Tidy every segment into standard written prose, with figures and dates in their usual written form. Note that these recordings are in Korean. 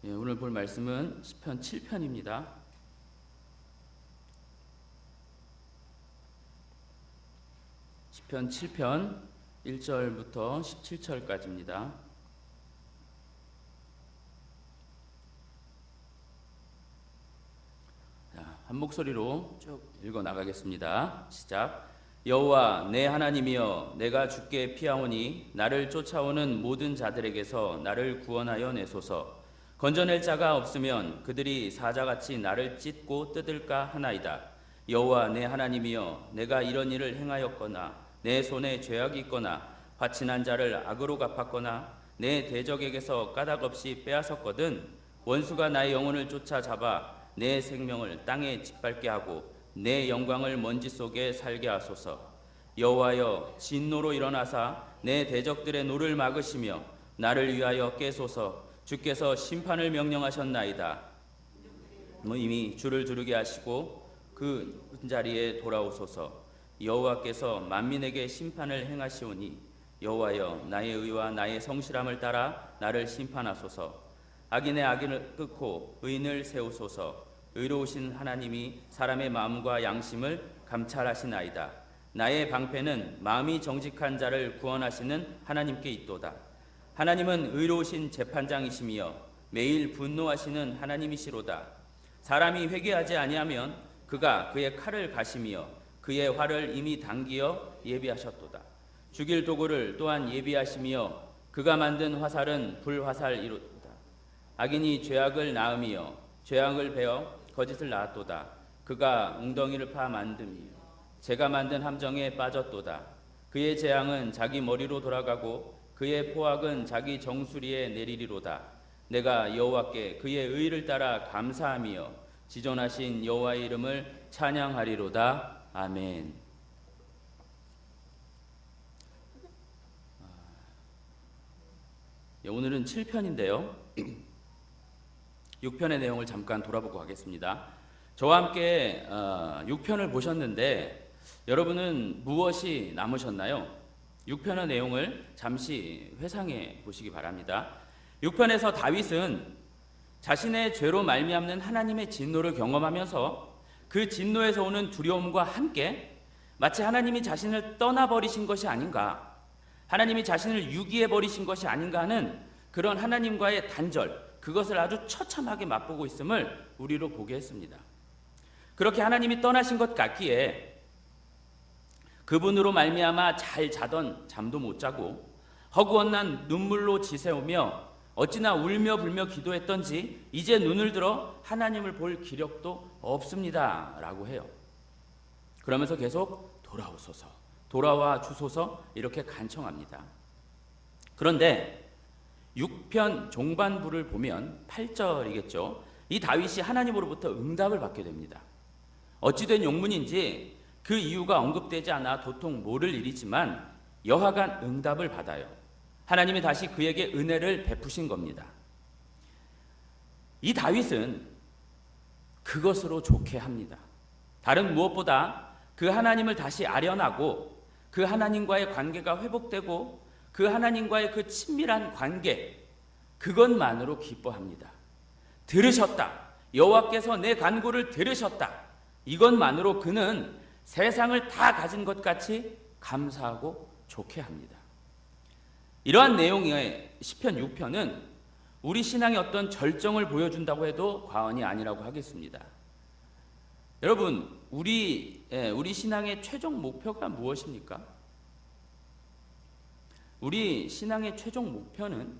오늘 볼 말씀은 시편 7편입니다. 시편 7편 1절부터 17절까지입니다. 한 목소리로 쭉 읽어 나가겠습니다. 시작. 여호와 내 하나님이여, 내가 주께 피하오니 나를 쫓아오는 모든 자들에게서 나를 구원하여 내소서. 건져낼 자가 없으면 그들이 사자같이 나를 찢고 뜯을까 하나이다. 여호와 내 하나님이여, 내가 이런 일을 행하였거나 내 손에 죄악이 있거나 화친한 자를 악으로 갚았거나 내 대적에게서 까닭없이 빼앗았거든 원수가 나의 영혼을 쫓아잡아 내 생명을 땅에 짓밟게 하고 내 영광을 먼지 속에 살게 하소서. 여호와여, 진노로 일어나사 내 대적들의 노를 막으시며 나를 위하여 깨소서. 주께서 심판을 명령하셨나이다. 이미 주를 두르게 하시고 그 자리에 돌아오소서. 여호와께서 만민에게 심판을 행하시오니 여호와여, 나의 의와 나의 성실함을 따라 나를 심판하소서. 악인의 악인을 끊고 의인을 세우소서. 의로우신 하나님이 사람의 마음과 양심을 감찰하시나이다. 나의 방패는 마음이 정직한 자를 구원하시는 하나님께 있도다. 하나님은 의로우신 재판장이시며 매일 분노하시는 하나님이시로다. 사람이 회개하지 아니하면 그가 그의 칼을 가시며 그의 활을 이미 당기어 예비하셨도다. 죽일 도구를 또한 예비하시며 그가 만든 화살은 불화살이로다. 악인이 죄악을 낳으며 죄악을 베어 거짓을 낳았도다. 그가 웅덩이를 파 만듦이요 제가 만든 함정에 빠졌도다. 그의 재앙은 자기 머리로 돌아가고 그의 포악은 자기 정수리에 내리리로다. 내가 여호와께 그의 의를 따라 감사하며 지존하신 여호와의 이름을 찬양하리로다. 아멘. 오늘은 7편인데요. 6편의 내용을 잠깐 돌아보고 가겠습니다. 저와 함께 6편을 보셨는데 여러분은 무엇이 남으셨나요? 6편의 내용을 잠시 회상해 보시기 바랍니다. 6편에서 다윗은 자신의 죄로 말미암는 하나님의 진노를 경험하면서 그 진노에서 오는 두려움과 함께 마치 하나님이 자신을 떠나버리신 것이 아닌가, 하나님이 자신을 유기해버리신 것이 아닌가 하는 그런 하나님과의 단절, 그것을 아주 처참하게 맛보고 있음을 우리로 보게 했습니다. 그렇게 하나님이 떠나신 것 같기에 그분으로 말미암아 잘 자던 잠도 못 자고 허구헌난 눈물로 지새우며 어찌나 울며 불며 기도했던지 이제 눈을 들어 하나님을 볼 기력도 없습니다 라고 해요. 그러면서 계속 돌아오소서, 돌아와 주소서 이렇게 간청합니다. 그런데 6편 종반부를 보면 8절이겠죠. 이 다윗이 하나님으로부터 응답을 받게 됩니다. 어찌된 용문인지 그 이유가 언급되지 않아 도통 모를 일이지만 여하간 응답을 받아요. 하나님이 다시 그에게 은혜를 베푸신 겁니다. 이 다윗은 그것으로 좋게 합니다. 다른 무엇보다 그 하나님을 다시 아련하고 그 하나님과의 관계가 회복되고 그 하나님과의 그 친밀한 관계, 그것만으로 기뻐합니다. 들으셨다. 여호와께서 내 간구를 들으셨다. 이것만으로 그는 세상을 다 가진 것 같이 감사하고 좋게 합니다. 이러한 내용의 시편 6편은 우리 신앙의 어떤 절정을 보여준다고 해도 과언이 아니라고 하겠습니다. 여러분, 우리 신앙의 최종 목표가 무엇입니까? 우리 신앙의 최종 목표는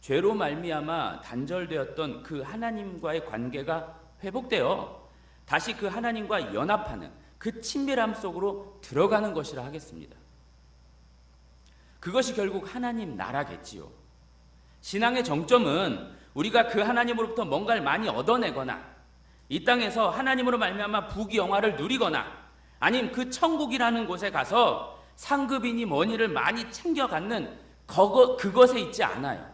죄로 말미암아 단절되었던 그 하나님과의 관계가 회복되어 다시 그 하나님과 연합하는 그 친밀함 속으로 들어가는 것이라 하겠습니다. 그것이 결국 하나님 나라겠지요. 신앙의 정점은 우리가 그 하나님으로부터 뭔가를 많이 얻어내거나 이 땅에서 하나님으로 말미암아 부귀영화를 누리거나 아니면 그 천국이라는 곳에 가서 상급이니 뭐니를 많이 챙겨 갖는 그것에 있지 않아요.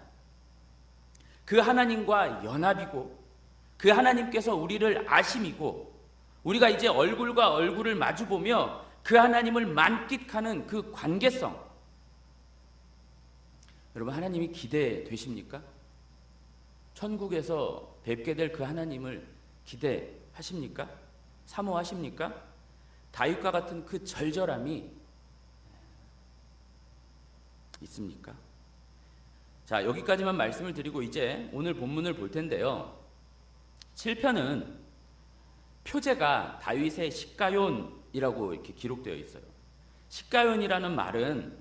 그 하나님과 연합이고 그 하나님께서 우리를 아심이고 우리가 이제 얼굴과 얼굴을 마주보며 그 하나님을 만끽하는 그 관계성, 여러분 하나님이 기대되십니까? 천국에서 뵙게 될 그 하나님을 기대하십니까? 사모하십니까? 다윗과 같은 그 절절함이 있습니까? 자, 여기까지만 말씀을 드리고 이제 오늘 본문을 볼 텐데요. 7편은 표제가 다윗의 시가연이라고 이렇게 기록되어 있어요. 시가연이라는 말은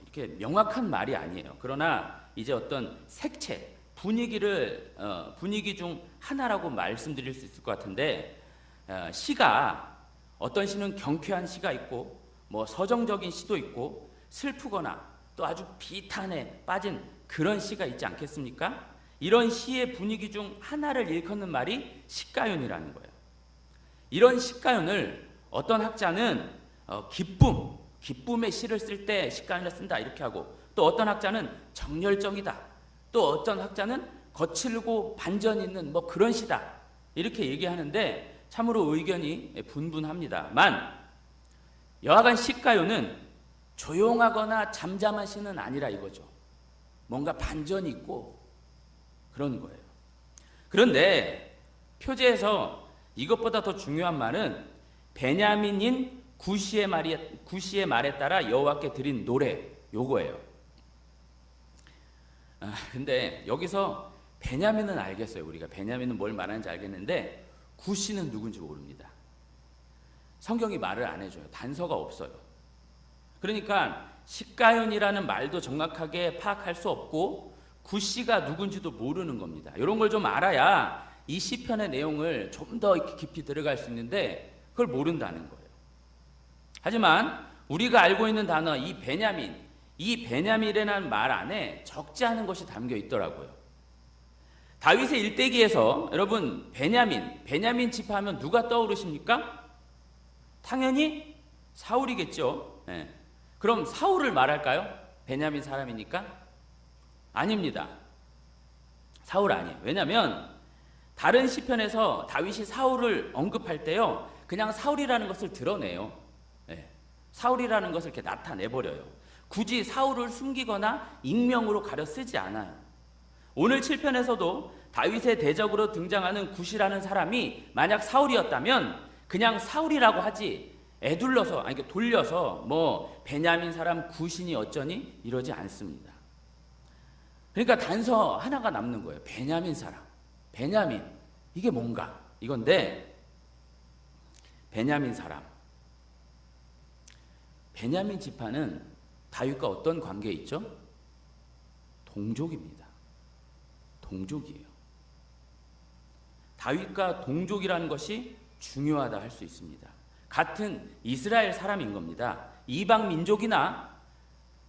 이렇게 명확한 말이 아니에요. 그러나 이제 어떤 색채, 분위기 중 하나라고 말씀드릴 수 있을 것 같은데, 시가 어떤 시는 경쾌한 시가 있고 뭐 서정적인 시도 있고 슬프거나 또 아주 비탄에 빠진 그런 시가 있지 않겠습니까? 이런 시의 분위기 중 하나를 일컫는 말이 시가연이라는 거예요. 이런 시가연을 어떤 학자는 기쁨의 시를 쓸 때 시가연을 쓴다 이렇게 하고, 또 어떤 학자는 정열적이다, 또 어떤 학자는 거칠고 반전 있는 뭐 그런 시다 이렇게 얘기하는데 참으로 의견이 분분합니다만, 여하간 시가연은 조용하거나 잠잠한 시는 아니라 이거죠. 뭔가 반전이 있고 그런 거예요. 그런데 표제에서 이것보다 더 중요한 말은 베냐민인 구시의 말에 따라 여호와께 드린 노래, 요거예요. 근데 여기서 베냐민은 알겠어요. 우리가 베냐민은 뭘 말하는지 알겠는데 구시는 누군지 모릅니다. 성경이 말을 안 해줘요. 단서가 없어요. 그러니까 시가연이라는 말도 정확하게 파악할 수 없고 구시가 누군지도 모르는 겁니다. 이런 걸 좀 알아야 이 시편의 내용을 좀 더 깊이 들어갈 수 있는데 그걸 모른다는 거예요. 하지만 우리가 알고 있는 단어 이 베냐민이라는 말 안에 적지 않은 것이 담겨 있더라고요. 다윗의 일대기에서 여러분 베냐민 지파하면 누가 떠오르십니까? 당연히 사울이겠죠. 네. 그럼 사울을 말할까요? 베냐민 사람이니까? 아닙니다. 사울 아니에요. 왜냐하면 다른 시편에서 다윗이 사울을 언급할 때요, 그냥 사울이라는 것을 드러내요. 네. 사울이라는 것을 이렇게 나타내버려요. 굳이 사울을 숨기거나 익명으로 가려 쓰지 않아요. 오늘 7편에서도 다윗의 대적으로 등장하는 굿이라는 사람이 만약 사울이었다면 그냥 사울이라고 하지 돌려서 뭐 베냐민 사람 굿이니 어쩌니 이러지 않습니다. 그러니까 단서 하나가 남는 거예요. 베냐민 사람, 베냐민 이게 뭔가 이건데, 베냐민 사람, 베냐민 지파는 다윗과 어떤 관계에 있죠? 동족입니다. 동족이에요. 다윗과 동족이라는 것이 중요하다 할 수 있습니다. 같은 이스라엘 사람인 겁니다. 이방 민족이나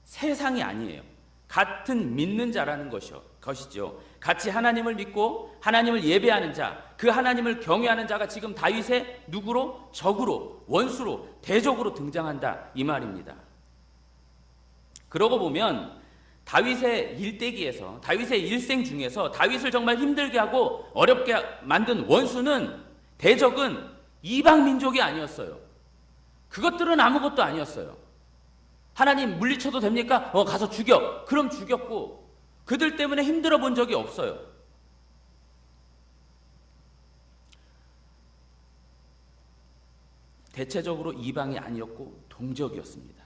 세상이 아니에요. 같은 믿는 자라는 것이죠. 같이 하나님을 믿고 하나님을 예배하는 자, 그 하나님을 경외하는 자가 지금 다윗의 누구로? 적으로, 원수로, 대적으로 등장한다 이 말입니다. 그러고 보면 다윗의 일대기에서, 다윗의 일생 중에서 다윗을 정말 힘들게 하고 어렵게 만든 원수는, 대적은 이방 민족이 아니었어요. 그것들은 아무것도 아니었어요. 하나님 물리쳐도 됩니까? 가서 죽여. 그럼 죽였고 그들 때문에 힘들어 본 적이 없어요. 대체적으로 이방이 아니었고 동족이었습니다.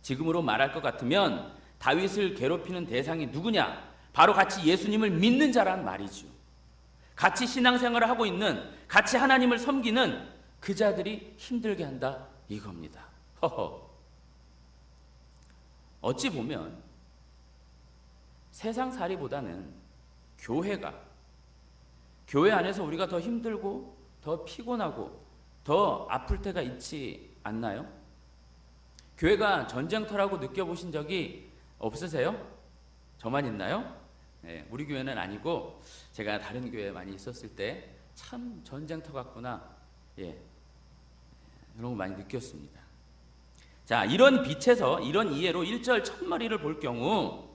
지금으로 말할 것 같으면 다윗을 괴롭히는 대상이 누구냐? 바로 같이 예수님을 믿는 자란 말이죠. 같이 신앙생활을 하고 있는, 같이 하나님을 섬기는 그 자들이 힘들게 한다 이겁니다. 어찌 보면 세상살이보다는 교회 안에서 우리가 더 힘들고 더 피곤하고 더 아플 때가 있지 않나요? 교회가 전쟁터라고 느껴보신 적이 없으세요? 저만 있나요? 네, 우리 교회는 아니고 제가 다른 교회에 많이 있었을 때 참 전쟁터 같구나, 그런 거 많이 느꼈습니다. 자, 이런 빛에서, 이런 이해로 1절 첫머리를 볼 경우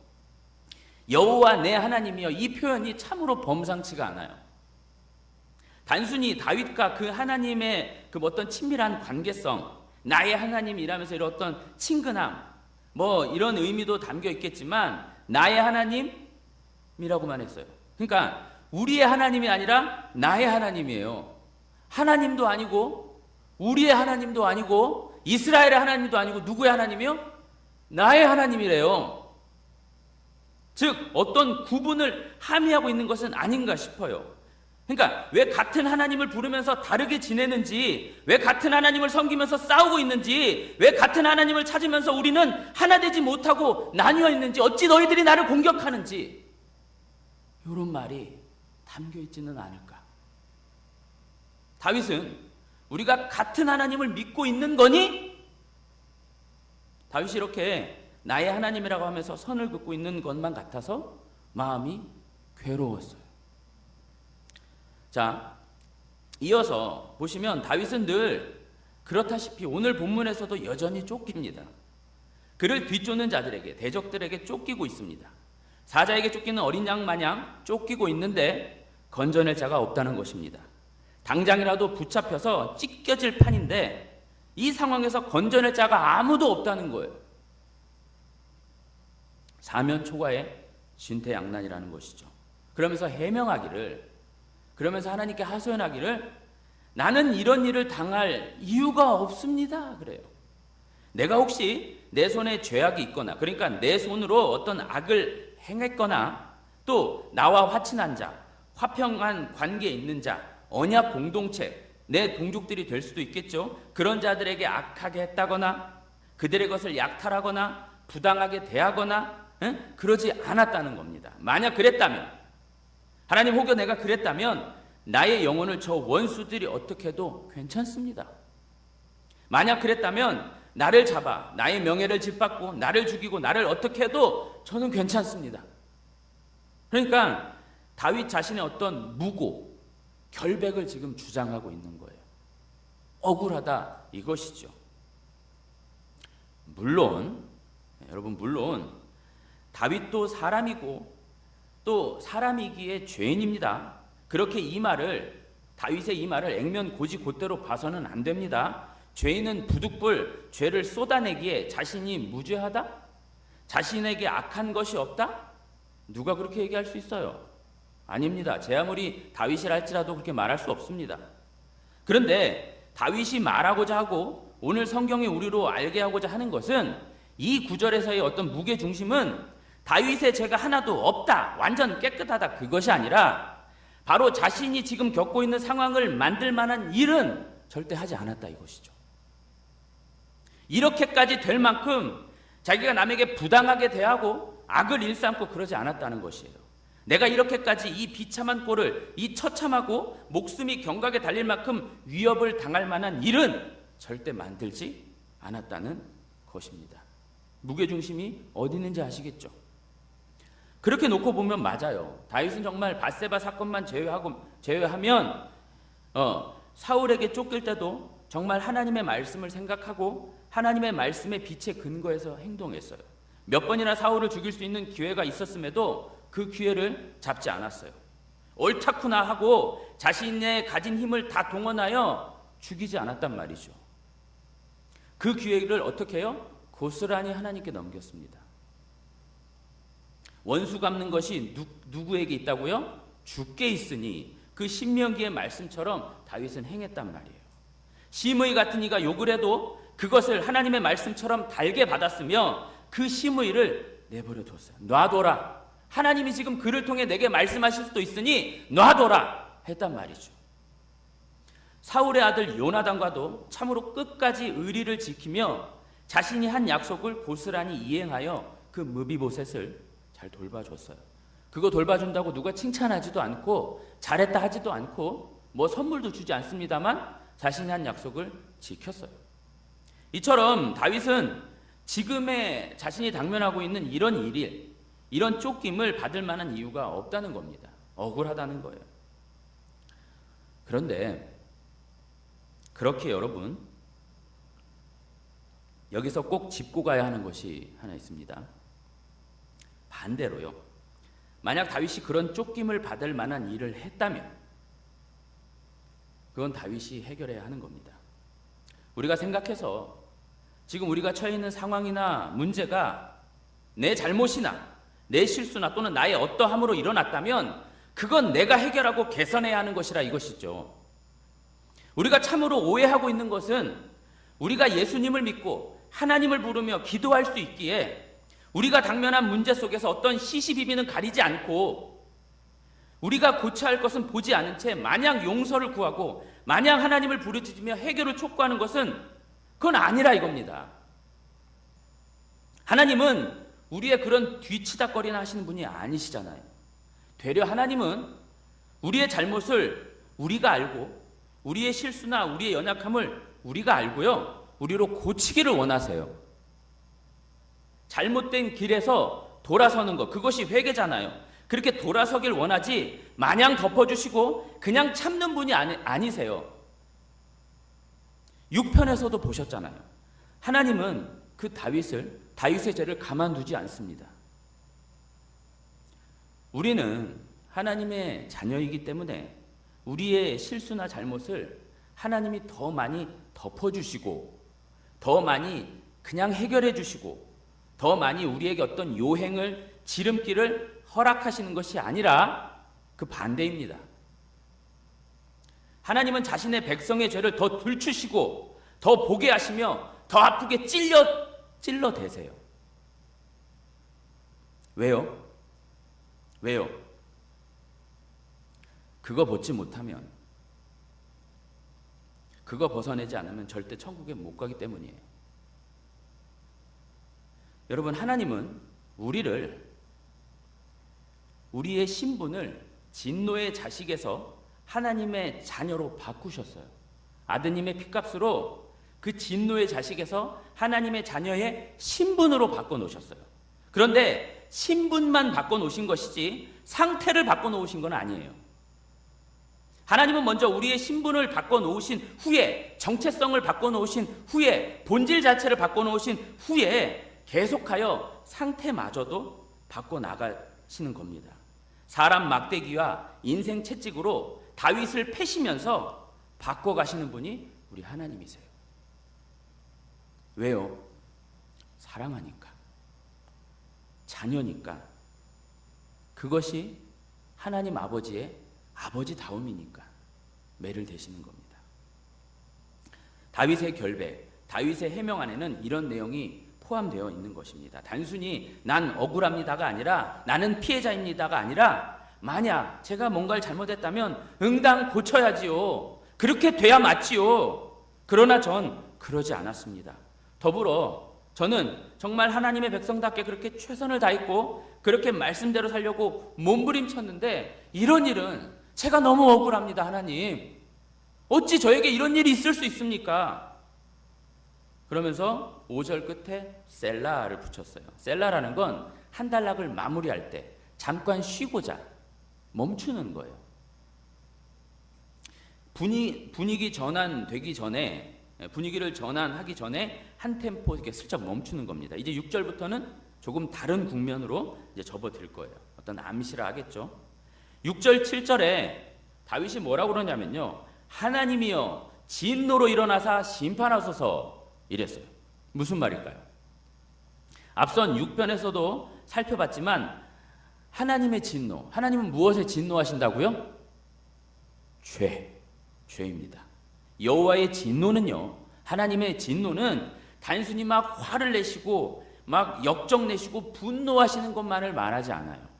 여호와 내 하나님이여, 이 표현이 참으로 범상치가 않아요. 단순히 다윗과 그 하나님의 그 어떤 친밀한 관계성, 나의 하나님이라면서 이런 어떤 친근함, 뭐 이런 의미도 담겨 있겠지만 나의 하나님이라고만 했어요. 그러니까 우리의 하나님이 아니라 나의 하나님이에요. 하나님도 아니고 우리의 하나님도 아니고 이스라엘의 하나님도 아니고 누구의 하나님이요? 나의 하나님이래요. 즉 어떤 구분을 함의하고 있는 것은 아닌가 싶어요. 그러니까 왜 같은 하나님을 부르면서 다르게 지내는지, 왜 같은 하나님을 섬기면서 싸우고 있는지, 왜 같은 하나님을 찾으면서 우리는 하나 되지 못하고 나뉘어 있는지, 어찌 너희들이 나를 공격하는지, 이런 말이 담겨 있지는 않을까. 다윗은 우리가 같은 하나님을 믿고 있는 거니? 다윗이 이렇게 나의 하나님이라고 하면서 선을 긋고 있는 것만 같아서 마음이 괴로웠어요. 자, 이어서 보시면 다윗은 늘 그렇다시피 오늘 본문에서도 여전히 쫓깁니다. 그를 뒤쫓는 자들에게, 대적들에게 쫓기고 있습니다. 사자에게 쫓기는 어린 양 마냥 쫓기고 있는데 건져낼 자가 없다는 것입니다. 당장이라도 붙잡혀서 찢겨질 판인데 이 상황에서 건져낼 자가 아무도 없다는 거예요. 사면초가의 진퇴양난이라는 것이죠. 그러면서 해명하기를, 그러면서 하나님께 하소연하기를, 나는 이런 일을 당할 이유가 없습니다. 그래요. 내가 혹시 내 손에 죄악이 있거나, 그러니까 내 손으로 어떤 악을 행했거나, 또 나와 화친한 자, 화평한 관계에 있는 자, 언약 공동체, 내 동족들이 될 수도 있겠죠. 그런 자들에게 악하게 했다거나, 그들의 것을 약탈하거나, 부당하게 대하거나, 그러지 않았다는 겁니다. 만약 그랬다면, 하나님 혹여 내가 그랬다면 나의 영혼을 저 원수들이 어떻게 해도 괜찮습니다. 만약 그랬다면 나를 잡아 나의 명예를 짓밟고 나를 죽이고 나를 어떻게 해도 저는 괜찮습니다. 그러니까 다윗 자신의 어떤 무고, 결백을 지금 주장하고 있는 거예요. 억울하다 이것이죠. 물론 여러분, 물론 다윗도 사람이고 또 사람이기에 죄인입니다. 그렇게 다윗의 이 말을 액면 고지곧대로 봐서는 안 됩니다. 죄인은 부득불 죄를 쏟아내기에 자신이 무죄하다? 자신에게 악한 것이 없다? 누가 그렇게 얘기할 수 있어요? 아닙니다. 제 아무리 다윗이라 할지라도 그렇게 말할 수 없습니다. 그런데 다윗이 말하고자 하고 오늘 성경이 우리로 알게 하고자 하는 것은, 이 구절에서의 어떤 무게중심은 다윗의 죄가 하나도 없다, 완전 깨끗하다, 그것이 아니라 바로 자신이 지금 겪고 있는 상황을 만들 만한 일은 절대 하지 않았다 이것이죠. 이렇게까지 될 만큼 자기가 남에게 부당하게 대하고 악을 일삼고 그러지 않았다는 것이에요. 내가 이렇게까지 이 비참한 꼴을, 이 처참하고 목숨이 경각에 달릴 만큼 위협을 당할 만한 일은 절대 만들지 않았다는 것입니다. 무게중심이 어디 있는지 아시겠죠? 그렇게 놓고 보면 맞아요. 다윗은 정말 밧세바 사건만 제외하면 사울에게 쫓길 때도 정말 하나님의 말씀을 생각하고 하나님의 말씀의 빛에 근거해서 행동했어요. 몇 번이나 사울을 죽일 수 있는 기회가 있었음에도 그 기회를 잡지 않았어요. 옳다구나 하고 자신의 가진 힘을 다 동원하여 죽이지 않았단 말이죠. 그 기회를 어떻게 해요? 고스란히 하나님께 넘겼습니다. 원수 갚는 것이 누구에게 있다고요? 주께 있으니, 그 신명기의 말씀처럼 다윗은 행했단 말이에요. 심의 같은 이가 욕을 해도 그것을 하나님의 말씀처럼 달게 받았으며 그 심의를 내버려 뒀어요. 놔둬라. 하나님이 지금 그를 통해 내게 말씀하실 수도 있으니 놔둬라 했단 말이죠. 사울의 아들 요나단과도 참으로 끝까지 의리를 지키며 자신이 한 약속을 고스란히 이행하여 그 무비보셋을 잘 돌봐줬어요. 그거 돌봐준다고 누가 칭찬하지도 않고 잘했다 하지도 않고 뭐 선물도 주지 않습니다만 자신이 한 약속을 지켰어요. 이처럼 다윗은 지금의 자신이 당면하고 있는 이런 쫓김을 받을 만한 이유가 없다는 겁니다. 억울하다는 거예요. 그런데 그렇게 여러분, 여기서 꼭 짚고 가야 하는 것이 하나 있습니다. 반대로요, 만약 다윗이 그런 쫓김을 받을 만한 일을 했다면 그건 다윗이 해결해야 하는 겁니다. 우리가 생각해서 지금 우리가 처해 있는 상황이나 문제가 내 잘못이나 내 실수나 또는 나의 어떠함으로 일어났다면 그건 내가 해결하고 개선해야 하는 것이라 이것이죠. 우리가 참으로 오해하고 있는 것은 우리가 예수님을 믿고 하나님을 부르며 기도할 수 있기에 우리가 당면한 문제 속에서 어떤 시시비비는 가리지 않고 우리가 고쳐야 할 것은 보지 않은 채 마냥 용서를 구하고 마냥 하나님을 부르짖으며 해결을 촉구하는 것은 그건 아니라 이겁니다. 하나님은 우리의 그런 뒤치다거리나 하시는 분이 아니시잖아요. 되려 하나님은 우리의 잘못을 우리가 알고 우리의 실수나 우리의 연약함을 우리가 알고요, 우리로 고치기를 원하세요. 잘못된 길에서 돌아서는 것, 그것이 회개잖아요. 그렇게 돌아서길 원하지 마냥 덮어주시고 그냥 참는 분이 아니세요. 6편에서도 보셨잖아요. 하나님은 그 다윗의 죄를 가만두지 않습니다. 우리는 하나님의 자녀이기 때문에 우리의 실수나 잘못을 하나님이 더 많이 덮어주시고 더 많이 그냥 해결해 주시고 더 많이 우리에게 어떤 요행을 지름길을 허락하시는 것이 아니라 그 반대입니다. 하나님은 자신의 백성의 죄를 더 들추시고 더 보게 하시며 더 아프게 찔러대세요. 왜요? 그거 벗지 못하면, 그거 벗어내지 않으면 절대 천국에 못 가기 때문이에요. 여러분, 하나님은 우리의 신분을 진노의 자식에서 하나님의 자녀로 바꾸셨어요. 아드님의 피값으로 그 진노의 자식에서 하나님의 자녀의 신분으로 바꿔놓으셨어요. 그런데 신분만 바꿔놓으신 것이지 상태를 바꿔놓으신 건 아니에요. 하나님은 먼저 우리의 신분을 바꿔놓으신 후에, 정체성을 바꿔놓으신 후에, 본질 자체를 바꿔놓으신 후에 계속하여 상태마저도 바꿔나가시는 겁니다. 사람 막대기와 인생 채찍으로 다윗을 패시면서 바꿔가시는 분이 우리 하나님이세요. 왜요? 사랑하니까, 자녀니까. 그것이 하나님 아버지의 아버지다움이니까 매를 대시는 겁니다. 다윗의 결백, 다윗의 해명 안에는 이런 내용이 포함되어 있는 것입니다. 단순히 난 억울합니다가 아니라, 나는 피해자입니다가 아니라, 만약 제가 뭔가를 잘못했다면 응당 고쳐야지요. 그렇게 돼야 맞지요. 그러나 전 그러지 않았습니다. 더불어 저는 정말 하나님의 백성답게 그렇게 최선을 다했고 그렇게 말씀대로 살려고 몸부림쳤는데 이런 일은 제가 너무 억울합니다. 하나님, 어찌 저에게 이런 일이 있을 수 있습니까? 그러면서 5절 끝에 셀라를 붙였어요. 셀라라는 건 한 단락을 마무리할 때 잠깐 쉬고자 멈추는 거예요. 분위기를 전환하기 전에 한 템포 이렇게 슬쩍 멈추는 겁니다. 이제 6절부터는 조금 다른 국면으로 이제 접어들 거예요. 어떤 암시라 하겠죠. 6절, 7절에 다윗이 뭐라고 그러냐면요, 하나님이여 진노로 일어나사 심판하소서 이랬어요. 무슨 말일까요? 앞선 6편에서도 살펴봤지만 하나님의 진노, 하나님은 무엇에 진노하신다고요? 죄입니다. 여호와의 진노는요, 하나님의 진노는 단순히 막 화를 내시고 막 역정 내시고 분노하시는 것만을 말하지 않아요.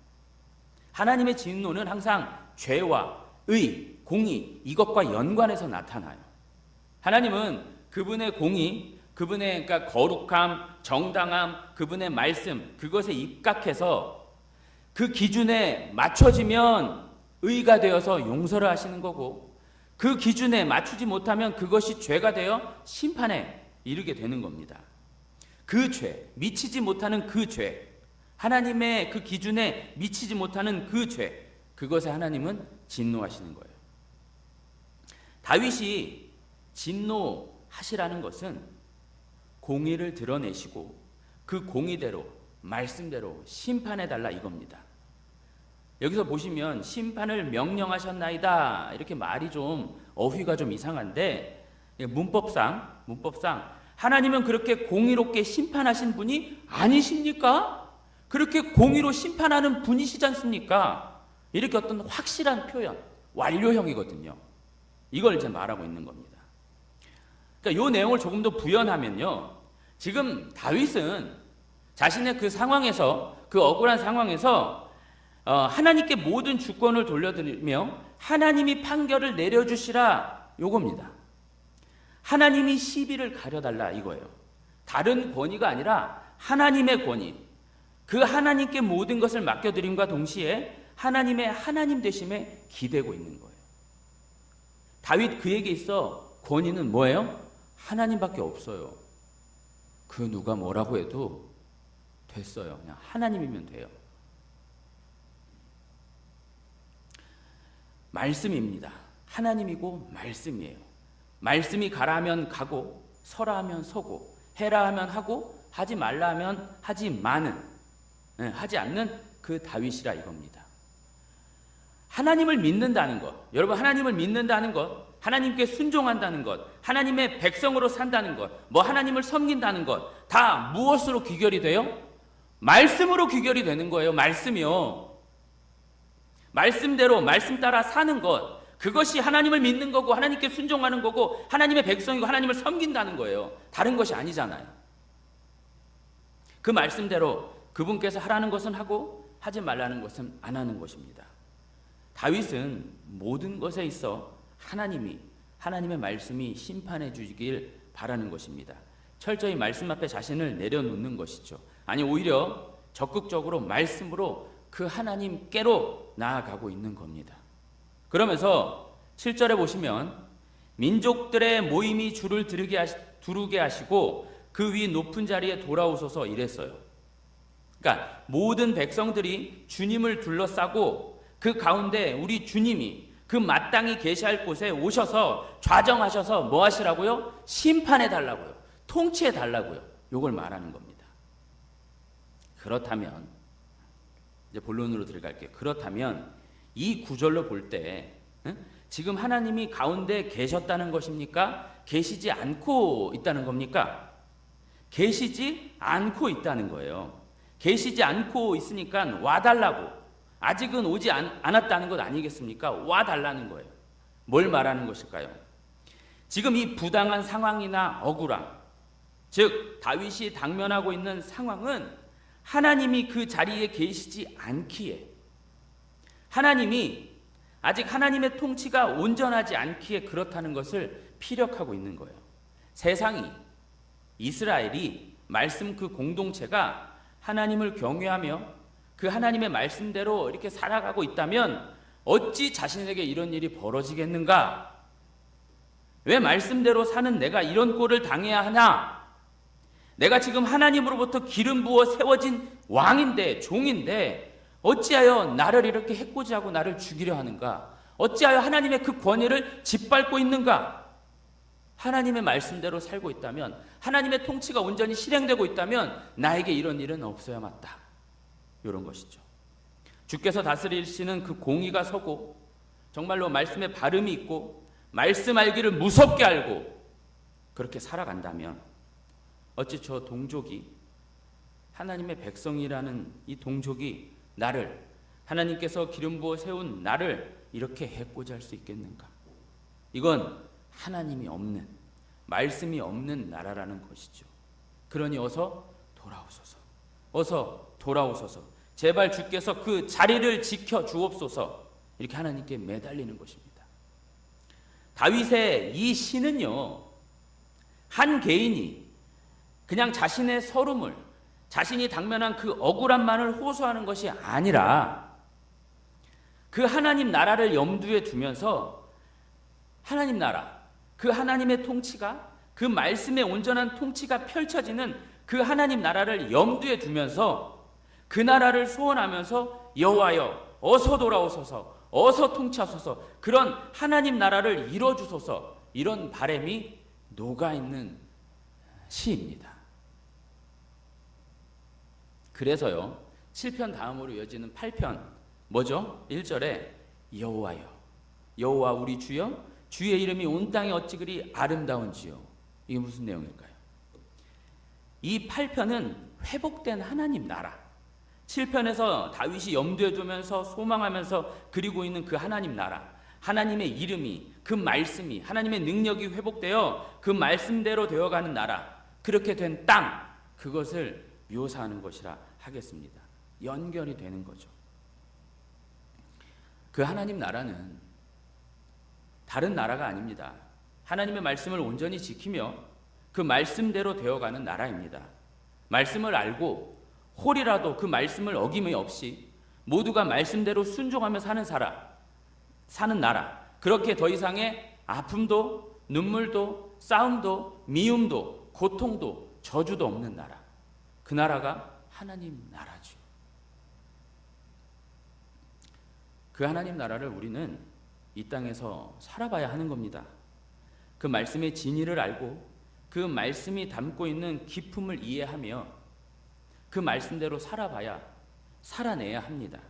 하나님의 진노는 항상 죄와 의, 공의, 이것과 연관해서 나타나요. 하나님은 그분의 공의, 그분의 그러니까 거룩함, 정당함, 그분의 말씀, 그것에 입각해서 그 기준에 맞춰지면 의가 되어서 용서를 하시는 거고, 그 기준에 맞추지 못하면 그것이 죄가 되어 심판에 이르게 되는 겁니다. 그 죄, 미치지 못하는 그 죄, 하나님의 그 기준에 미치지 못하는 그 죄, 그것에 하나님은 진노하시는 거예요. 다윗이 진노하시라는 것은 공의를 드러내시고 그 공의대로, 말씀대로 심판해달라 이겁니다. 여기서 보시면 심판을 명령하셨나이다 이렇게 말이 좀 어휘가 좀 이상한데, 문법상 하나님은 그렇게 공의롭게 심판하신 분이 아니십니까? 그렇게 공의로 심판하는 분이시지 않습니까? 이렇게 어떤 확실한 표현, 완료형이거든요. 이걸 이제 말하고 있는 겁니다. 그러니까 이 내용을 조금 더 부연하면요, 지금 다윗은 자신의 그 상황에서, 그 억울한 상황에서 하나님께 모든 주권을 돌려드리며 하나님이 판결을 내려주시라, 요겁니다. 하나님이 시비를 가려달라, 이거예요. 다른 권위가 아니라 하나님의 권위, 그 하나님께 모든 것을 맡겨드림과 동시에 하나님의 하나님 되심에 기대고 있는 거예요. 다윗 그에게 있어 권위는 뭐예요? 하나님밖에 없어요. 그 누가 뭐라고 해도 됐어요. 그냥 하나님이면 돼요. 말씀입니다. 하나님이고 말씀이에요. 말씀이 가라 하면 가고, 서라 하면 서고, 해라 하면 하고, 하지 말라 하면 하지 마는, 하지 않는 그 다윗이라 이겁니다. 하나님을 믿는다는 것, 여러분, 하나님을 믿는다는 것, 하나님께 순종한다는 것, 하나님의 백성으로 산다는 것, 하나님을 섬긴다는 것, 다 무엇으로 귀결이 돼요? 말씀으로 귀결이 되는 거예요. 말씀이요. 말씀대로, 말씀 따라 사는 것, 그것이 하나님을 믿는 거고, 하나님께 순종하는 거고, 하나님의 백성이고, 하나님을 섬긴다는 거예요. 다른 것이 아니잖아요. 그 말씀대로 그분께서 하라는 것은 하고, 하지 말라는 것은 안 하는 것입니다. 다윗은 모든 것에 있어 하나님의 말씀이 심판해 주길 바라는 것입니다. 철저히 말씀 앞에 자신을 내려놓는 것이죠. 아니, 오히려 적극적으로 말씀으로 그 하나님께로 나아가고 있는 겁니다. 그러면서 7절에 보시면 민족들의 모임이 줄을 두르게 하시고 그 위 높은 자리에 돌아오소서 이랬어요. 그러니까 모든 백성들이 주님을 둘러싸고 그 가운데 우리 주님이 그 마땅히 계시할 곳에 오셔서 좌정하셔서 뭐 하시라고요? 심판해 달라고요. 통치해 달라고요. 이걸 말하는 겁니다. 그렇다면 이제 본론으로 들어갈게요. 그렇다면 이 구절로 볼 때 지금 하나님이 가운데 계셨다는 것입니까? 계시지 않고 있다는 겁니까? 계시지 않고 있다는 거예요. 계시지 않고 있으니까 와달라고, 아직은 오지 않았다는 것 아니겠습니까? 와달라는 거예요. 뭘 말하는 것일까요? 지금 이 부당한 상황이나 억울함, 즉 다윗이 당면하고 있는 상황은 하나님이 그 자리에 계시지 않기에, 하나님이 아직 하나님의 통치가 온전하지 않기에 그렇다는 것을 피력하고 있는 거예요. 세상이, 이스라엘이, 말씀 그 공동체가 하나님을 경외하며 그 하나님의 말씀대로 이렇게 살아가고 있다면 어찌 자신에게 이런 일이 벌어지겠는가? 왜 말씀대로 사는 내가 이런 꼴을 당해야 하나? 내가 지금 하나님으로부터 기름 부어 세워진 왕인데, 종인데 어찌하여 나를 이렇게 해코지하고 나를 죽이려 하는가? 어찌하여 하나님의 그 권위를 짓밟고 있는가? 하나님의 말씀대로 살고 있다면, 하나님의 통치가 온전히 실행되고 있다면 나에게 이런 일은 없어야 맞다. 이런 것이죠. 주께서 다스리시는 그 공의가 서고 정말로 말씀에 발음이 있고 말씀 알기를 무섭게 알고 그렇게 살아간다면 어찌 저 동족이, 하나님의 백성이라는 이 동족이 나를, 하나님께서 기름 부어 세운 나를 이렇게 해코지할 수 있겠는가? 이건 하나님이 없는, 말씀이 없는 나라라는 것이죠. 그러니 어서 돌아오소서, 어서 돌아오소서, 제발 주께서 그 자리를 지켜 주옵소서, 이렇게 하나님께 매달리는 것입니다. 다윗의 이 시는요, 한 개인이 그냥 자신의 서름을, 자신이 당면한 그 억울함만을 호소하는 것이 아니라 그 하나님 나라를 염두에 두면서 하나님 나라, 그 하나님의 통치가, 그 말씀의 온전한 통치가 펼쳐지는 그 하나님 나라를 염두에 두면서 그 나라를 소원하면서 여호와여 어서 돌아오소서, 어서 통치하소서, 그런 하나님 나라를 이뤄주소서, 이런 바람이 녹아있는 시입니다. 그래서요, 7편 다음으로 이어지는 8편 뭐죠? 1절에 여호와여, 여호와 우리 주여, 주의 이름이 온 땅에 어찌 그리 아름다운지요. 이게 무슨 내용일까요? 이 8편은 회복된 하나님 나라, 7편에서 다윗이 염두에 두면서 소망하면서 그리고 있는 그 하나님 나라, 하나님의 이름이, 그 말씀이, 하나님의 능력이 회복되어 그 말씀대로 되어가는 나라, 그렇게 된 땅, 그것을 묘사하는 것이라 하겠습니다. 연결이 되는 거죠. 그 하나님 나라는 다른 나라가 아닙니다. 하나님의 말씀을 온전히 지키며 그 말씀대로 되어가는 나라입니다. 말씀을 알고 홀이라도 그 말씀을 어김이 없이 모두가 말씀대로 순종하며 사는 나라. 그렇게 더 이상의 아픔도 눈물도 싸움도 미움도 고통도 저주도 없는 나라. 그 나라가 하나님 나라죠. 그 하나님 나라를 우리는 이 땅에서 살아봐야 하는 겁니다. 그 말씀의 진리를 알고 그 말씀이 담고 있는 기품을 이해하며 그 말씀대로 살아내야 합니다.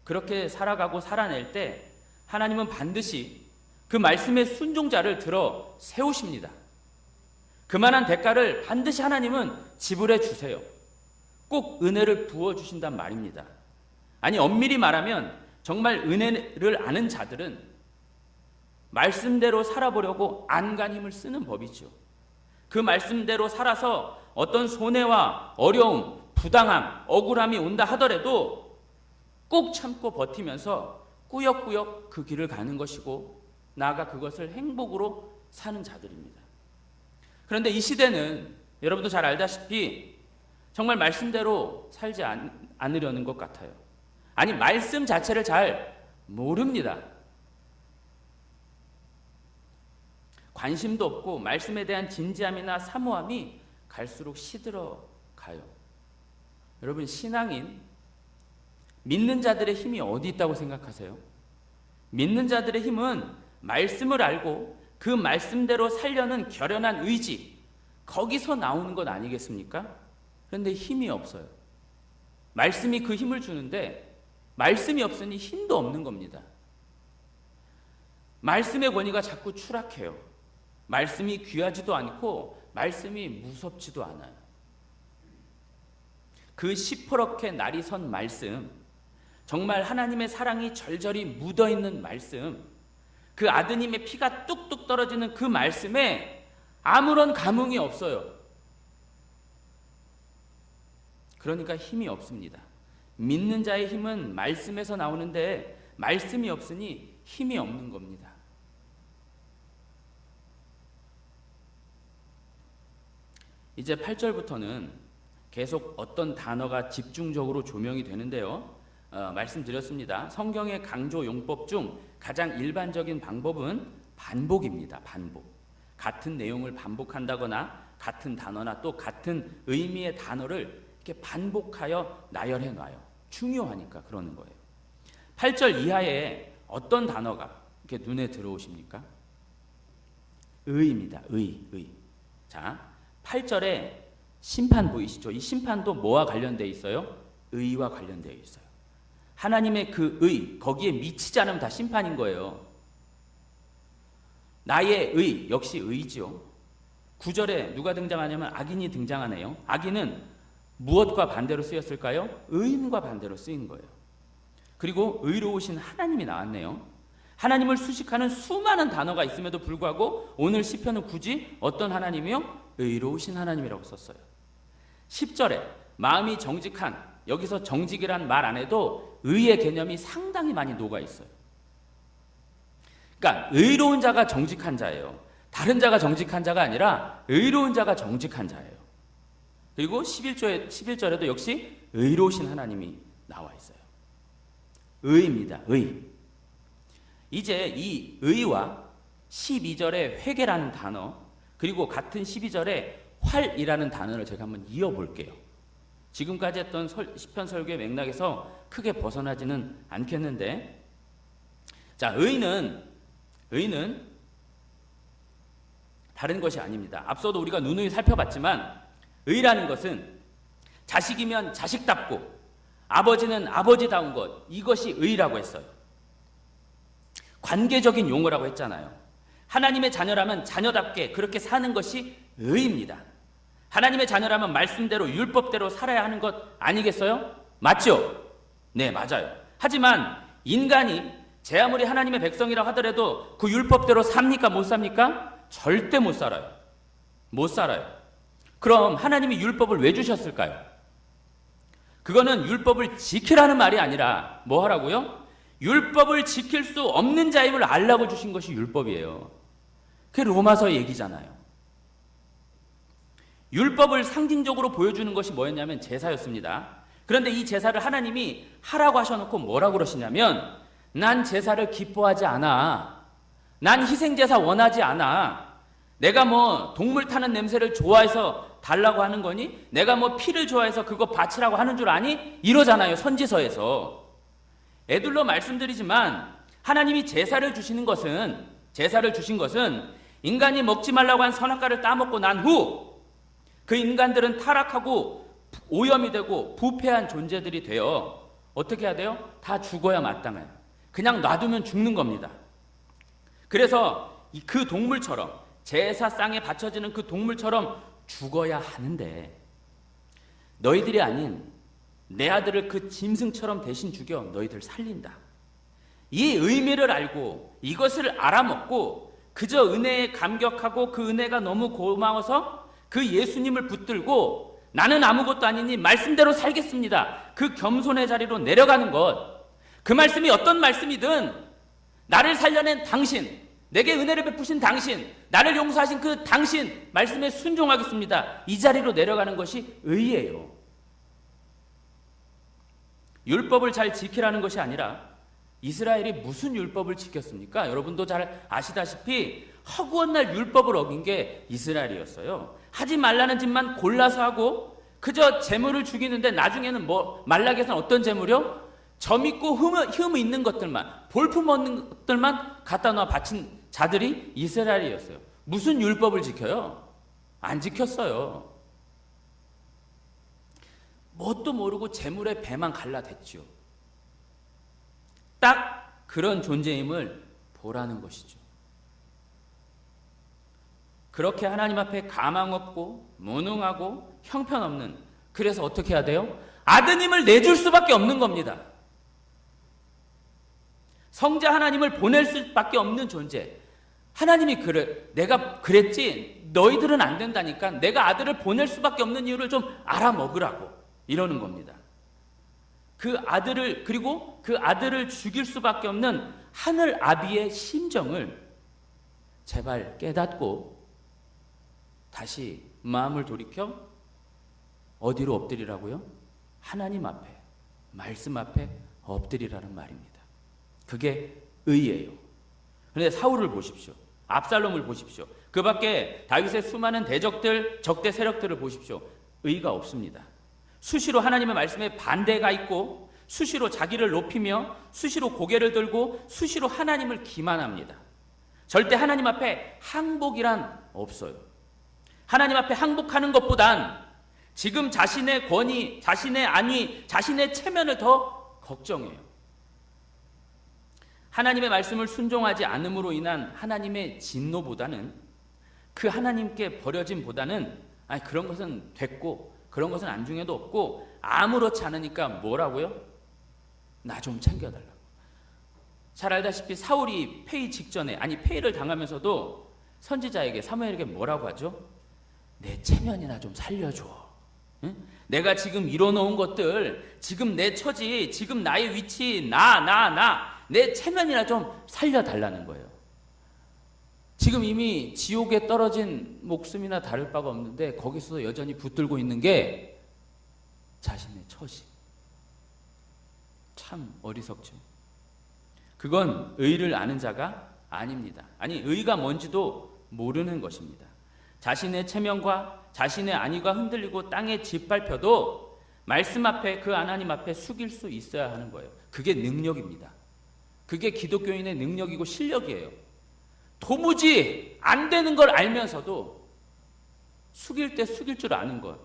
그렇게 살아가고 살아낼 때 하나님은 반드시 그 말씀의 순종자를 들어 세우십니다. 그만한 대가를 반드시 하나님은 지불해 주세요. 꼭 은혜를 부어주신단 말입니다. 아니, 엄밀히 말하면 정말 은혜를 아는 자들은 말씀대로 살아보려고 안간 힘을 쓰는 법이죠. 그 말씀대로 살아서 어떤 손해와 어려움, 부당함, 억울함이 온다 하더라도 꼭 참고 버티면서 꾸역꾸역 그 길을 가는 것이고 나아가 그것을 행복으로 사는 자들입니다. 그런데 이 시대는 여러분도 잘 알다시피 정말 말씀대로 살지 않으려는 것 같아요. 아니, 말씀 자체를 잘 모릅니다. 관심도 없고 말씀에 대한 진지함이나 사모함이 갈수록 시들어 가요. 여러분, 신앙인 믿는 자들의 힘이 어디 있다고 생각하세요? 믿는 자들의 힘은 말씀을 알고 그 말씀대로 살려는 결연한 의지, 거기서 나오는 것 아니겠습니까? 그런데 힘이 없어요. 말씀이 그 힘을 주는데 말씀이 없으니 힘도 없는 겁니다. 말씀의 권위가 자꾸 추락해요. 말씀이 귀하지도 않고 말씀이 무섭지도 않아요. 그 시퍼렇게 날이 선 말씀, 정말 하나님의 사랑이 절절히 묻어있는 말씀, 그 아드님의 피가 뚝뚝 떨어지는 그 말씀에 아무런 감흥이 없어요. 그러니까 힘이 없습니다. 믿는 자의 힘은 말씀에서 나오는데 말씀이 없으니 힘이 없는 겁니다. 이제 8절부터는 계속 어떤 단어가 집중적으로 조명이 되는데요. 말씀드렸습니다. 성경의 강조 용법 중 가장 일반적인 방법은 반복입니다. 반복. 같은 내용을 반복한다거나 같은 단어나 또 같은 의미의 단어를 이렇게 반복하여 나열해 놔요. 중요하니까 그러는 거예요. 8절 이하에 어떤 단어가 이렇게 눈에 들어오십니까? 의입니다. 의. 자, 8절에 심판 보이시죠? 이 심판도 뭐와 관련되어 있어요? 의와 관련되어 있어요. 하나님의 그 의, 거기에 미치지 않으면 다 심판인 거예요. 나의 의, 역시 의죠. 9절에 누가 등장하냐면 악인이 등장하네요. 악인은 무엇과 반대로 쓰였을까요? 의인과 반대로 쓰인 거예요. 그리고 의로우신 하나님이 나왔네요. 하나님을 수식하는 수많은 단어가 있음에도 불구하고 오늘 시편은 굳이 어떤 하나님이요? 의로우신 하나님이라고 썼어요. 10절에 마음이 정직한, 여기서 정직이란 말 안에도 의의 개념이 상당히 많이 녹아 있어요. 그러니까 의로운 자가 정직한 자예요. 다른 자가 정직한 자가 아니라 의로운 자가 정직한 자예요. 그리고 11절에도 역시 의로우신 하나님이 나와 있어요. 의입니다. 의. 이제 이 의와 12절의 회개라는 단어, 그리고 같은 12절에 활이라는 단어를 제가 한번 이어볼게요. 지금까지 했던 시편 설교의 맥락에서 크게 벗어나지는 않겠는데, 자, 의는 다른 것이 아닙니다. 앞서도 우리가 누누이 살펴봤지만 의라는 것은 자식이면 자식답고 아버지는 아버지다운 것, 이것이 의라고 했어요. 관계적인 용어라고 했잖아요. 하나님의 자녀라면 자녀답게 그렇게 사는 것이 의입니다. 하나님의 자녀라면 말씀대로 율법대로 살아야 하는 것 아니겠어요? 맞죠? 네, 맞아요. 하지만 인간이 제 아무리 하나님의 백성이라 하더라도 그 율법대로 삽니까? 못 삽니까? 절대 못 살아요. 못 살아요. 그럼 하나님이 율법을 왜 주셨을까요? 그거는 율법을 지키라는 말이 아니라 뭐 하라고요? 율법을 지킬 수 없는 자임을 알라고 주신 것이 율법이에요. 그게 로마서 얘기잖아요. 율법을 상징적으로 보여주는 것이 뭐였냐면 제사였습니다. 그런데 이 제사를 하나님이 하라고 하셔놓고 뭐라고 그러시냐면 난 제사를 기뻐하지 않아. 난 희생제사 원하지 않아. 내가 뭐 동물 타는 냄새를 좋아해서 달라고 하는 거니? 내가 뭐 피를 좋아해서 그거 바치라고 하는 줄 아니? 이러잖아요, 선지서에서. 애둘러 말씀드리지만 하나님이 제사를 주신 것은 인간이 먹지 말라고 한 선악과를 따먹고 난 후 그 인간들은 타락하고 오염이 되고 부패한 존재들이 되어 어떻게 해야 돼요? 다 죽어야 마땅해요. 그냥 놔두면 죽는 겁니다. 그래서 그 동물처럼 제사상에 바쳐지는 그 동물처럼 죽어야 하는데 너희들이 아닌 내 아들을 그 짐승처럼 대신 죽여 너희들 살린다. 이 의미를 알고 이것을 알아먹고 그저 은혜에 감격하고 그 은혜가 너무 고마워서 그 예수님을 붙들고 나는 아무것도 아니니 말씀대로 살겠습니다. 그 겸손의 자리로 내려가는 것. 그 말씀이 어떤 말씀이든 나를 살려낸 당신, 내게 은혜를 베푸신 당신, 나를 용서하신 그 당신 말씀에 순종하겠습니다. 이 자리로 내려가는 것이 의예요. 율법을 잘 지키라는 것이 아니라 이스라엘이 무슨 율법을 지켰습니까? 여러분도 잘 아시다시피 허구한 날 율법을 어긴 게 이스라엘이었어요. 하지 말라는 짓만 골라서 하고 그저 재물을 죽이는데 나중에는 뭐 말라기에서는 어떤 재물이요? 점 있고 흠 있는 것들만, 볼품 없는 것들만 갖다 놔 바친 자들이 이스라엘이었어요. 무슨 율법을 지켜요? 안 지켰어요. 뭣도 모르고 재물의 배만 갈라댔죠. 딱 그런 존재임을 보라는 것이죠. 그렇게 하나님 앞에 가망 없고 무능하고 형편없는, 그래서 어떻게 해야 돼요? 아드님을 내줄 수밖에 없는 겁니다. 성자 하나님을 보낼 수밖에 없는 존재. 하나님이 내가 그랬지 너희들은 안 된다니까 내가 아들을 보낼 수밖에 없는 이유를 좀 알아먹으라고 이러는 겁니다. 그리고 그 아들을 죽일 수밖에 없는 하늘 아비의 심정을 제발 깨닫고 다시 마음을 돌이켜 어디로 엎드리라고요? 하나님 앞에, 말씀 앞에 엎드리라는 말입니다. 그게 의예요. 그런데 사울을 보십시오. 압살롬을 보십시오. 그 밖에 다윗의 수많은 대적들, 적대 세력들을 보십시오. 의가 없습니다. 수시로 하나님의 말씀에 반대가 있고 수시로 자기를 높이며 수시로 고개를 들고 수시로 하나님을 기만합니다. 절대 하나님 앞에 항복이란 없어요. 하나님 앞에 항복하는 것보단 지금 자신의 권위, 자신의 안위, 자신의 체면을 더 걱정해요. 하나님의 말씀을 순종하지 않음으로 인한 하나님의 진노보다는 그 하나님께 버려짐보다는 그런 것은 됐고 그런 것은 안중에도 없고 아무렇지 않으니까 뭐라고요? 나 좀 챙겨달라고. 잘 알다시피 사울이 폐위 직전에 폐위를 당하면서도 선지자에게 사무엘에게 뭐라고 하죠? 내 체면이나 좀 살려줘. 응? 내가 지금 이뤄놓은 것들, 지금 내 처지, 지금 나의 위치, 내 체면이나 좀 살려달라는 거예요. 지금 이미 지옥에 떨어진 목숨이나 다를 바가 없는데 거기서도 여전히 붙들고 있는 게 자신의 처지. 참 어리석죠. 그건 의를 아는 자가 아닙니다. 의가 뭔지도 모르는 것입니다. 자신의 체면과 자신의 안위가 흔들리고 땅에 짓밟혀도 말씀 앞에, 그 하나님 앞에 숙일 수 있어야 하는 거예요. 그게 능력입니다. 그게 기독교인의 능력이고 실력이에요. 도무지 안 되는 걸 알면서도 숙일 때 숙일 줄 아는 것.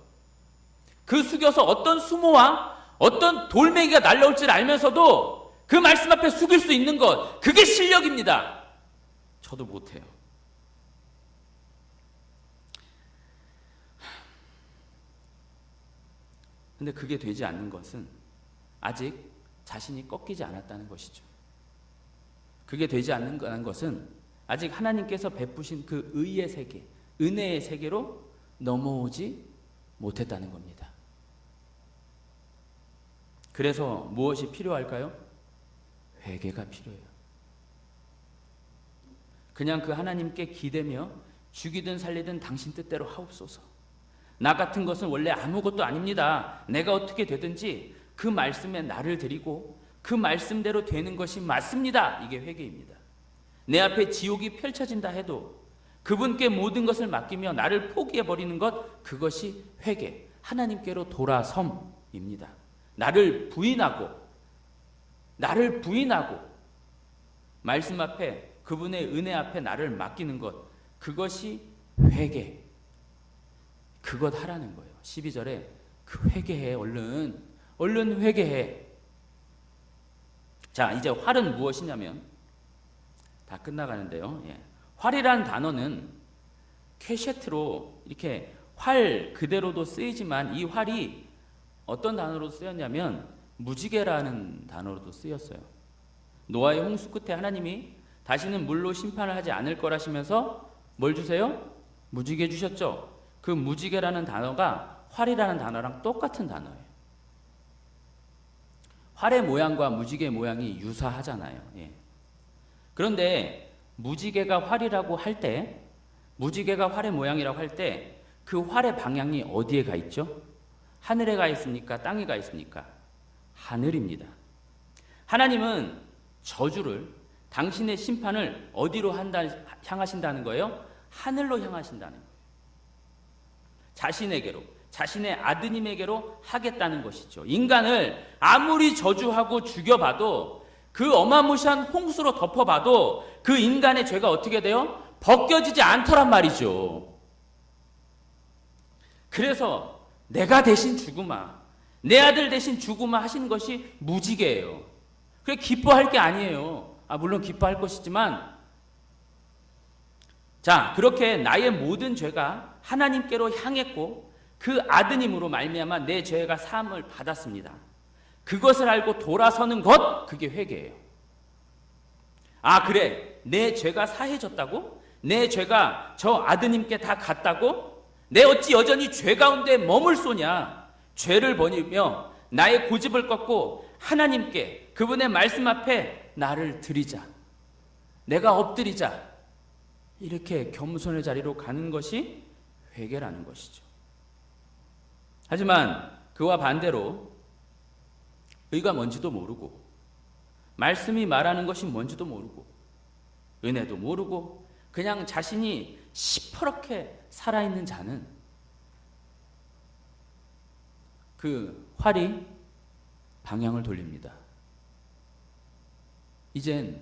그 숙여서 어떤 수모와 어떤 돌멩이가 날라올 줄 알면서도 그 말씀 앞에 숙일 수 있는 것. 그게 실력입니다. 저도 못해요. 근데 그게 되지 않는 것은 아직 자신이 꺾이지 않았다는 것이죠. 그게 되지 않는 것은 아직 하나님께서 베푸신 그 의의 세계, 은혜의 세계로 넘어오지 못했다는 겁니다. 그래서 무엇이 필요할까요? 회개가 필요해요. 그냥 그 하나님께 기대며 죽이든 살리든 당신 뜻대로 하옵소서. 나 같은 것은 원래 아무것도 아닙니다. 내가 어떻게 되든지 그 말씀에 나를 드리고 그 말씀대로 되는 것이 맞습니다. 이게 회개입니다. 내 앞에 지옥이 펼쳐진다 해도 그분께 모든 것을 맡기며 나를 포기해버리는 것, 그것이 회개, 하나님께로 돌아섬입니다. 나를 부인하고 말씀 앞에, 그분의 은혜 앞에 나를 맡기는 것, 그것이 회개. 그것 하라는 거예요. 12절에 그 회개해, 얼른 회개해. 자, 이제 활은 무엇이냐면 다 끝나가는데요. 활이라는 단어는 캐셰트로 이렇게 활 그대로도 쓰이지만 이 활이 어떤 단어로 쓰였냐면 무지개라는 단어로도 쓰였어요. 노아의 홍수 끝에 하나님이 다시는 물로 심판을 하지 않을 거라시면서 뭘 주세요? 무지개 주셨죠. 그 무지개라는 단어가 활이라는 단어랑 똑같은 단어예요. 활의 모양과 무지개 모양이 유사하잖아요. 그런데 무지개가 활이라고 할 때, 무지개가 활의 모양이라고 할 때 그 활의 방향이 어디에 가 있죠? 하늘에 가 있습니까? 땅에 가 있습니까? 하늘입니다. 하나님은 저주를, 당신의 심판을 어디로 향하신다는 거예요? 하늘로 향하신다는 거예요. 자신에게로, 자신의 아드님에게로 하겠다는 것이죠. 인간을 아무리 저주하고 죽여봐도, 그 어마무시한 홍수로 덮어봐도 그 인간의 죄가 어떻게 돼요? 벗겨지지 않더란 말이죠. 그래서 내가 대신 죽으마, 내 아들 대신 죽으마 하신 것이 무지개예요. 그래, 기뻐할 게 아니에요. 물론 기뻐할 것이지만, 자, 그렇게 나의 모든 죄가 하나님께로 향했고 그 아드님으로 말미암아 내 죄가 사함을 받았습니다. 그것을 알고 돌아서는 것, 그게 회개예요. 그래, 내 죄가 사해졌다고? 내 죄가 저 아드님께 다 갔다고? 내 어찌 여전히 죄 가운데 머물쏘냐? 죄를 버리며 나의 고집을 꺾고 하나님께, 그분의 말씀 앞에 나를 드리자, 내가 엎드리자, 이렇게 겸손의 자리로 가는 것이 회개라는 것이죠. 하지만 그와 반대로 의가 뭔지도 모르고, 말씀이 말하는 것이 뭔지도 모르고, 은혜도 모르고 그냥 자신이 시퍼렇게 살아있는 자는 그 활이 방향을 돌립니다. 이젠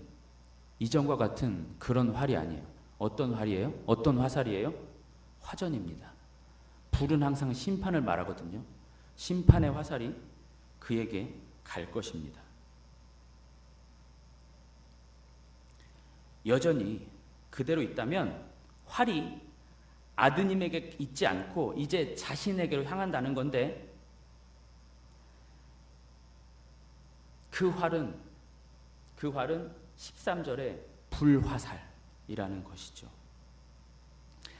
이전과 같은 그런 활이 아니에요. 어떤 활이에요? 어떤 화살이에요? 화전입니다. 불은 항상 심판을 말하거든요. 심판의 화살이 그에게 갈 것입니다. 여전히 그대로 있다면 활이 아드님에게 있지 않고 이제 자신에게로 향한다는 건데, 그 활은 13절에 불화살이라는 것이죠.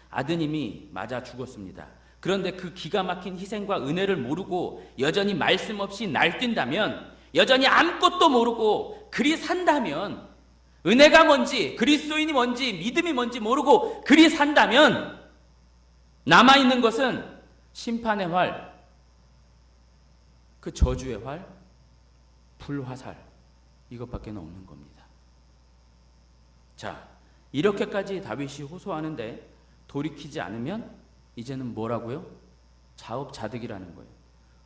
아드님이 맞아 죽었습니다. 그런데 그 기가 막힌 희생과 은혜를 모르고 여전히 말씀 없이 날뛴다면, 여전히 아무것도 모르고 그리 산다면, 은혜가 뭔지, 그리스도인이 뭔지, 믿음이 뭔지 모르고 그리 산다면 남아있는 것은 심판의 활, 그 저주의 활, 불화살, 이것밖에 없는 겁니다. 자, 이렇게까지 다윗이 호소하는데 돌이키지 않으면 이제는 뭐라고요? 자업자득이라는 거예요.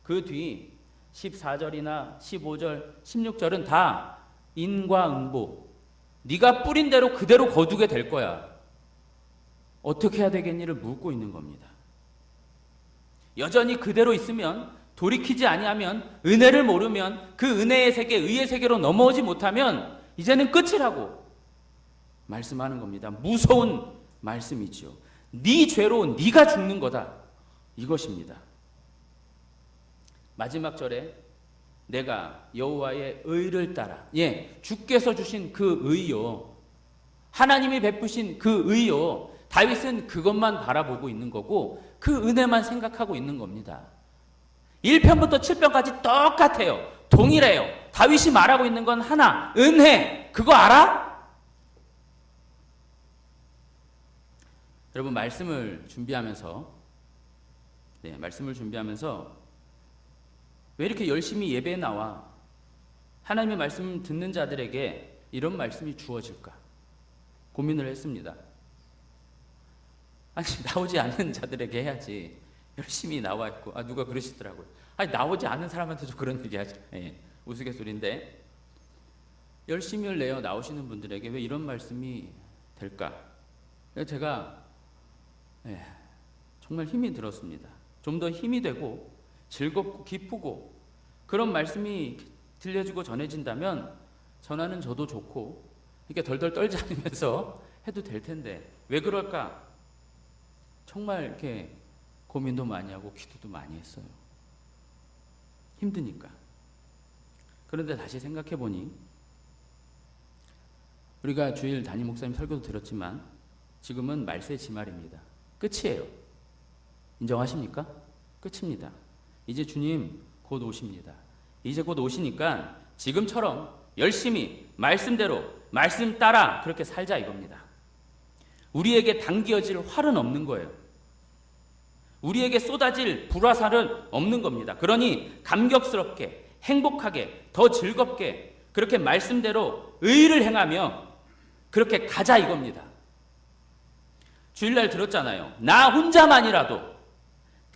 그 뒤 14절이나 15절, 16절은 다 인과응보, 네가 뿌린 대로 그대로 거두게 될 거야, 어떻게 해야 되겠니를 묻고 있는 겁니다. 여전히 그대로 있으면, 돌이키지 아니하면, 은혜를 모르면, 그 은혜의 세계, 의의 세계로 넘어오지 못하면 이제는 끝이라고 말씀하는 겁니다. 무서운 말씀이죠. 네 죄로 네가 죽는 거다, 이것입니다. 마지막 절에 내가 여호와의 의를 따라. 예, 주께서 주신 그 의요. 하나님이 베푸신 그 의요. 다윗은 그것만 바라보고 있는 거고 그 은혜만 생각하고 있는 겁니다. 1편부터 7편까지 똑같아요. 동일해요. 다윗이 말하고 있는 건 하나, 은혜. 그거 알아? 여러분, 말씀을 준비하면서 왜 이렇게 열심히 예배에 나와 하나님의 말씀 듣는 자들에게 이런 말씀이 주어질까 고민을 했습니다. 아니, 나오지 않는 자들에게 해야지. 열심히 나와 있고, 누가 그러시더라고요. 아니, 나오지 않는 사람한테도 그런 얘기 하죠. 예, 우스갯소리인데, 열심히를 내어 나오시는 분들에게 왜 이런 말씀이 될까? 제가 정말 힘이 들었습니다. 좀 더 힘이 되고 즐겁고 기쁘고 그런 말씀이 들려주고 전해진다면 전하는 저도 좋고 이렇게 덜덜 떨지 않으면서 해도 될 텐데 왜 그럴까? 정말 이렇게 고민도 많이 하고 기도도 많이 했어요. 힘드니까. 그런데 다시 생각해 보니 우리가 주일 담임 목사님 설교도 들었지만 지금은 말세 지말입니다. 끝이에요. 인정하십니까? 끝입니다. 이제 주님 곧 오십니다. 이제 곧 오시니까 지금처럼 열심히 말씀대로 말씀 따라 그렇게 살자 이겁니다. 우리에게 당겨질 활은 없는 거예요. 우리에게 쏟아질 불화살은 없는 겁니다. 그러니 감격스럽게 행복하게 더 즐겁게 그렇게 말씀대로 의를 행하며 그렇게 가자 이겁니다. 주일날 들었잖아요. 나 혼자만이라도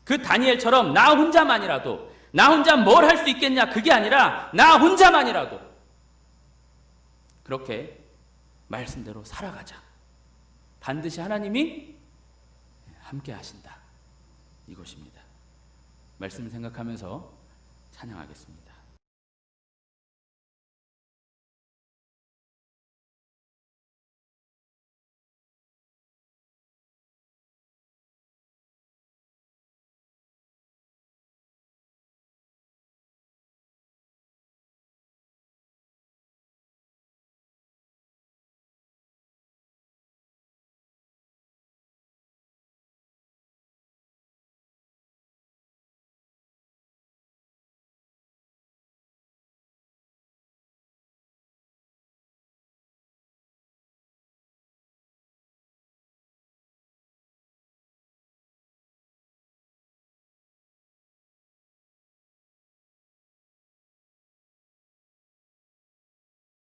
그 다니엘처럼 나 혼자만이라도 나 혼자 뭘 할 수 있겠냐 그게 아니라 나 혼자만이라도 그렇게 말씀대로 살아가자. 반드시 하나님이 함께 하신다. 이것입니다. 말씀을 생각하면서 찬양하겠습니다.